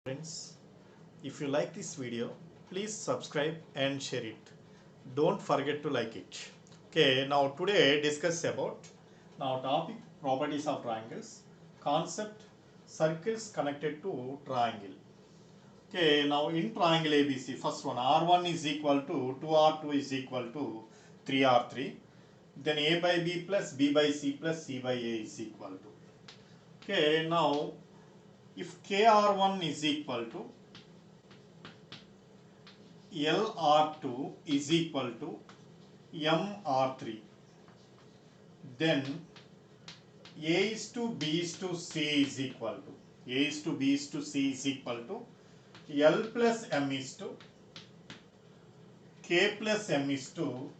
Friends, if you like this video, please subscribe and share it. Don't forget to like it. Okay, now today discuss about topic properties of triangles, concept circles connected to triangle. Okay, now in triangle ABC, first one R1 is equal to 2R2 is equal to 3R3. Then A by B plus B by C plus C by A is equal to. Okay, now if KR1 is equal to LR2 is equal to MR3, then A is to B is to C is equal to A is to B is to C is equal to L plus M is to K plus M is to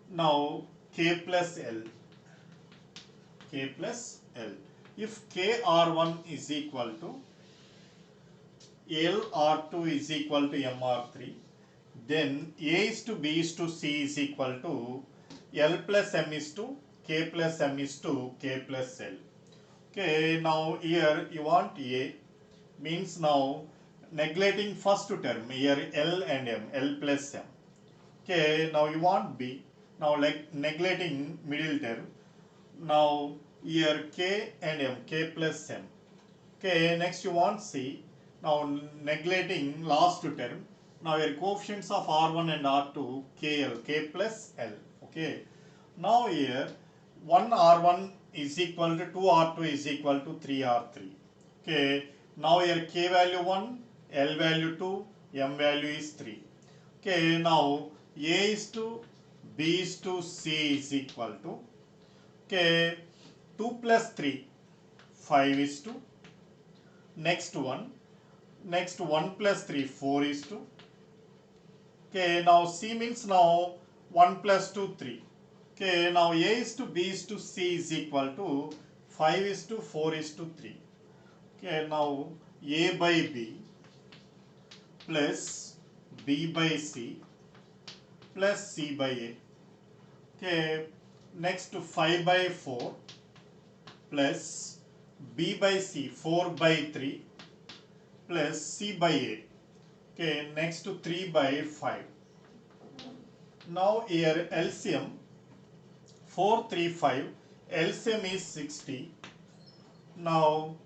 now K plus L. If KR1 is equal to LR2 is equal to MR3, then A is to B is to C is equal to L plus M is to K plus M is to K plus L. Okay, now here you want A, means now neglecting first term, here L and M, L plus M. Okay, now you want B, now like neglecting middle term, now here K and M, K plus M. Okay, next you want C, now neglecting last term, now your coefficients of R1 and R2, KL, K plus L. Okay, now here 1 R1 is equal to 2 R2 is equal to 3 R3. Okay, now here K value 1, L value 2, M value is 3. Okay, now A is to B is to C is equal to, okay, 2 plus 3, 5 is to, next 1 plus 3, 4 is to, okay, now C means now 1 plus 2, 3. Okay, now A is to B is to C is equal to 5 is to 4 is to 3. Okay, now A by B plus B by C plus C by A. Okay, next to 5 by 4 plus B by C 4 by 3 plus C by A. Okay, next to 3 by 5. Now here LCM 4, 3, 5, LCM is 60. Now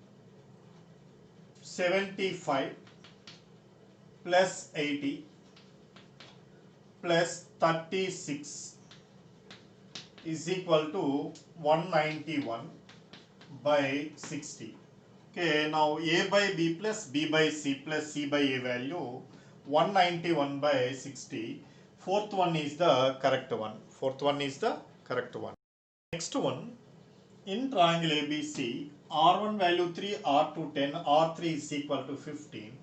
75 plus 80 plus 36 is equal to 191 by 60. Okay, now A by B plus B by C plus C by A value 191 by 60. Fourth one is the correct one. Next one, in triangle ABC, R1 value 3, R2 10, R3 is equal to 15.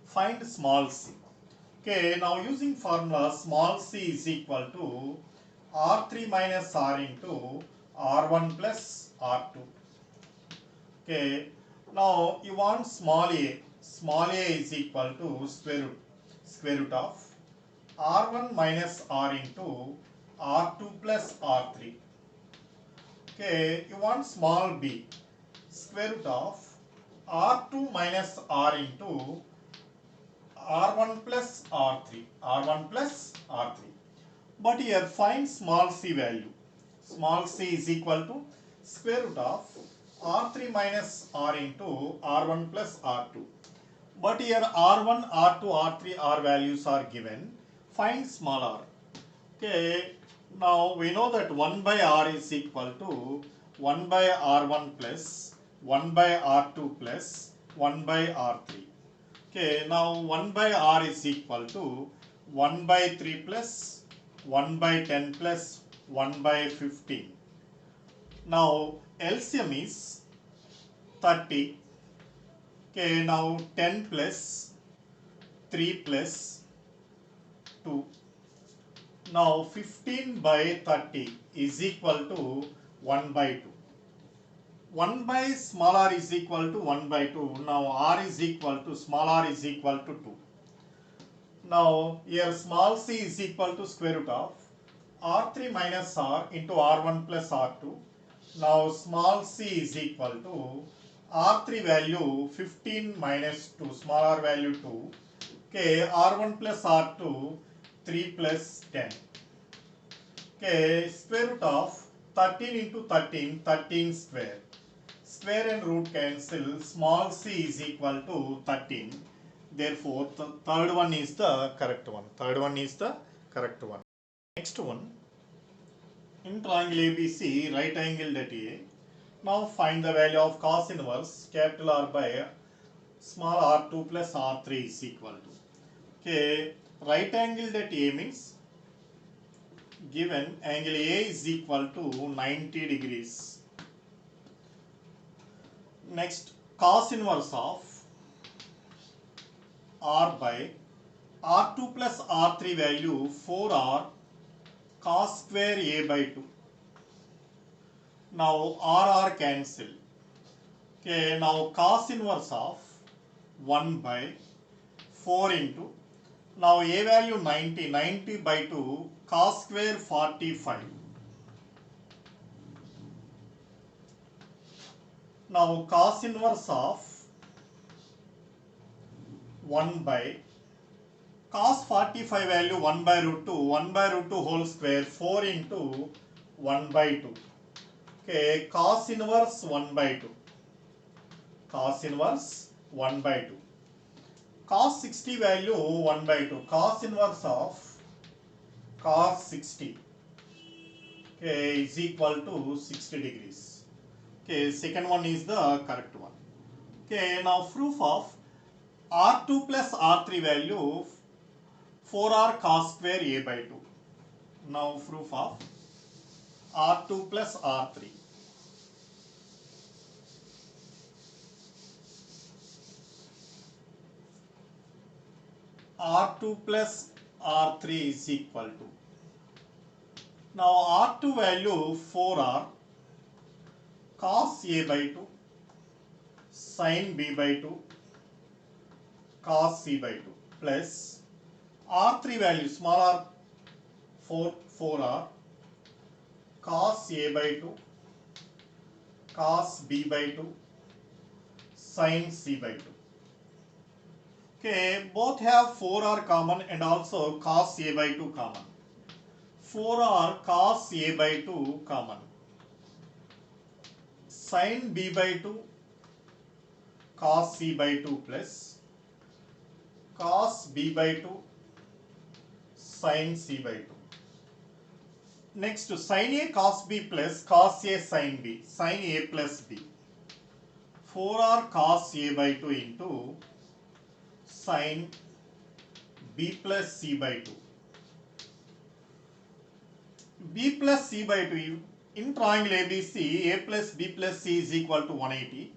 Find small c. Okay, now using formula small c is equal to R3 minus R into R1 plus R2. Okay, now you want small a. Small a is equal to square root of R1 minus R into R2 plus R3. Okay, you want small b. Square root of R2 minus R into R1 plus R3. R1 plus R3. But here find small c value. Small c is equal to square root of R3 minus R into R1 plus R2. But here R1, R2, R3, R values are given. Find small r. Okay, now we know that 1 by R is equal to 1 by R1 plus 1 by R2 plus 1 by R3. Okay, now 1 by R is equal to 1 by 3 plus 1 by 10 plus 1 by 15. Now LCM is 30. Okay, now 10 plus 3 plus 2. Now 15 by 30 is equal to 1 by 2. 1 by small r is equal to 1 by 2. Now r is equal to small r is equal to 2. Now here small c is equal to square root of R3 minus R into R1 plus R2. Now small c is equal to R3 value 15 minus 2, small r value 2. Okay, R1 plus R2, 3 plus 10. Okay, square root of 13 into 13, 13 square. Square and root cancel, small c is equal to 13. Therefore, the third one is the correct one. Third one is the correct one. Next one, in triangle ABC, right angled at A. Now find the value of cos inverse capital R by small r2 plus r3 is equal to. Okay, right angled at A means given angle A is equal to 90 degrees. Next, cos inverse of R by R2 plus R3 value 4R cos square A by 2. Now R cancel. Okay, now cos inverse of 1 by 4 into, now A value 90, 90 by 2, cos square 45. Now cos inverse of 1 by cos 45 value 1 by root 2, 1 by root 2 whole square 4 into 1 by 2. Okay, cos inverse 1 by 2. Cos inverse 1 by 2. Cos 60 value 1 by 2. Cos inverse of cos 60, okay, is equal to 60 degrees. Okay, second one is the correct one. Okay, now proof of R2 plus R3 value 4R cos square A by 2. Now proof of R2 plus R3. R2 plus R3 is equal to. Now R2 value 4R cos A by 2 sin B by 2 cos C by 2 plus R3 value small r 4R cos A by 2 cos B by 2 sin C by 2. Okay, both have 4R common and also cos A by 2 common. 4R cos A by 2 common. Sin B by 2 cos C by 2 plus cos B by 2 sin C by 2. Next, sin A cos B plus cos A sin B, sin A plus B. 4R cos A by 2 into sin B plus C by 2. B plus C by 2, in triangle ABC, A plus B plus C is equal to 180.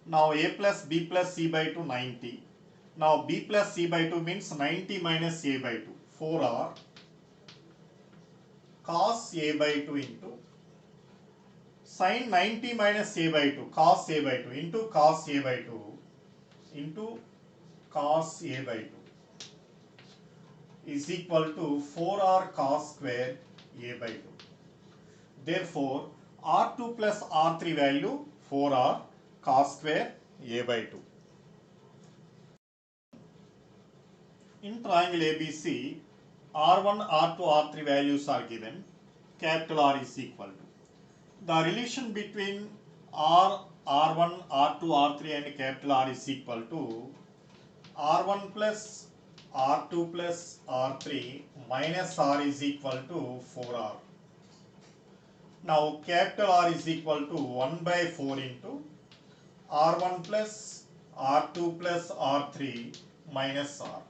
Now A plus B plus C by 2, 90. Now B plus C by 2 means 90 minus A by 2. 4R cos A by 2 into sin 90 minus A by 2, cos A by 2 into cos A by 2 into cos A by 2 is equal to 4R cos square A by 2. Therefore, R2 plus R3 value 4R cos square A by 2. In triangle ABC, R1, R2, R3 values are given. Capital R is equal to. The relation between R1, R2, R3 and capital R is equal to R1 plus R2 plus R3 minus R is equal to 4R. Now capital R is equal to 1 by 4 into R1 plus R2 plus R3 minus R.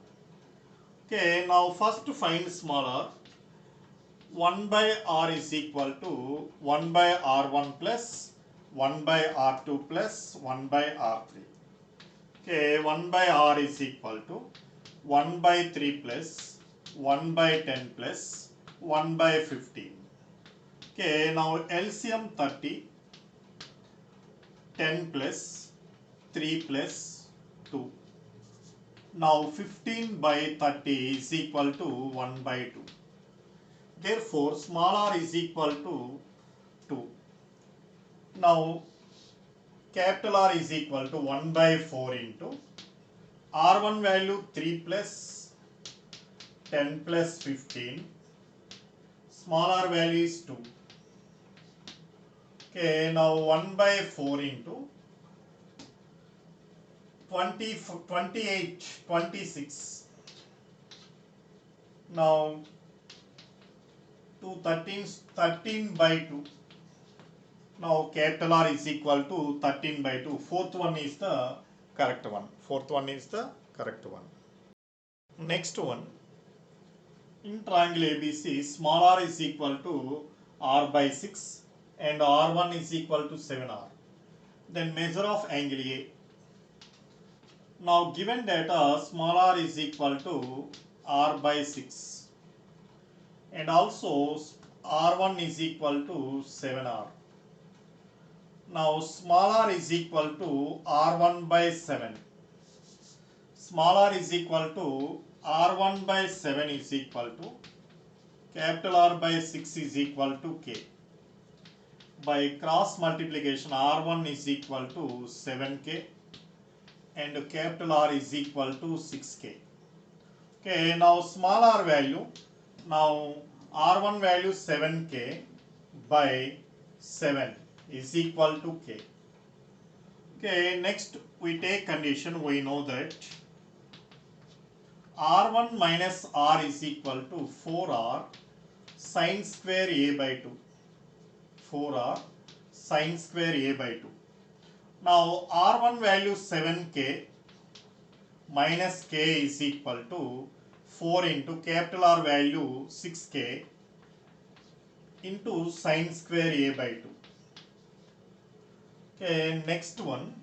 Okay, now first find small r. 1 by R is equal to 1 by R1 plus 1 by R2 plus 1 by R3. Okay, 1 by R is equal to 1 by 3 plus 1 by 10 plus 1 by 15. Okay, now LCM 30, 10 plus 3 plus 2. Now 15 by 30 is equal to 1 by 2. Therefore, small r is equal to 2. Now capital R is equal to 1 by 4 into R1 value 3 plus 10 plus 15, small r value is 2. Okay, now 1 by 4 into 20, 28, 26. Now 2 13 by 2. Now capital R is equal to 13 by 2. Fourth one is the correct one. Fourth one is the correct one. Next one. In triangle ABC, small r is equal to r by 6 and r1 is equal to 7r. Then measure of angle A. Now given data, small r is equal to r by 6 and also r1 is equal to 7r. Now small r is equal to r1 by 7. Small r is equal to r1 by 7 is equal to capital R by 6 is equal to k. By cross multiplication, r1 is equal to 7k and capital R is equal to 6k. Okay, now small r value, now r1 value 7k by 7 is equal to k. Okay, next we take condition. We know that r1 minus r is equal to 4r sine square a by 2. 4r sine square a by 2. Now r1 value 7k minus k is equal to 4 into capital R value 6k into sine square a by 2. Okay, next one.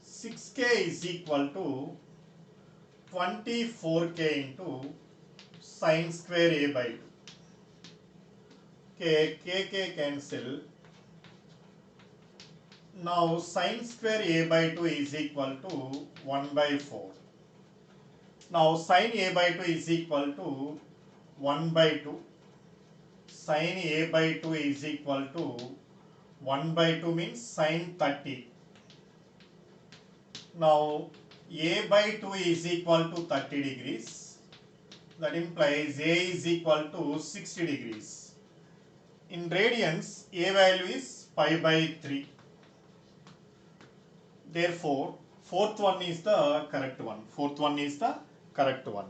Six k is equal to 24k into sine square a by 2. Okay, k cancel. Now sine square a by 2 is equal to 1 by 4. Now sine a by 2 is equal to 1 by 2. Sine a by 2 is equal to 1 by 2 means sine 30. Now a by 2 is equal to 30 degrees. That implies a is equal to 60 degrees. In radians, a value is pi by 3. Therefore, fourth one is the correct one. Fourth one is the correct one.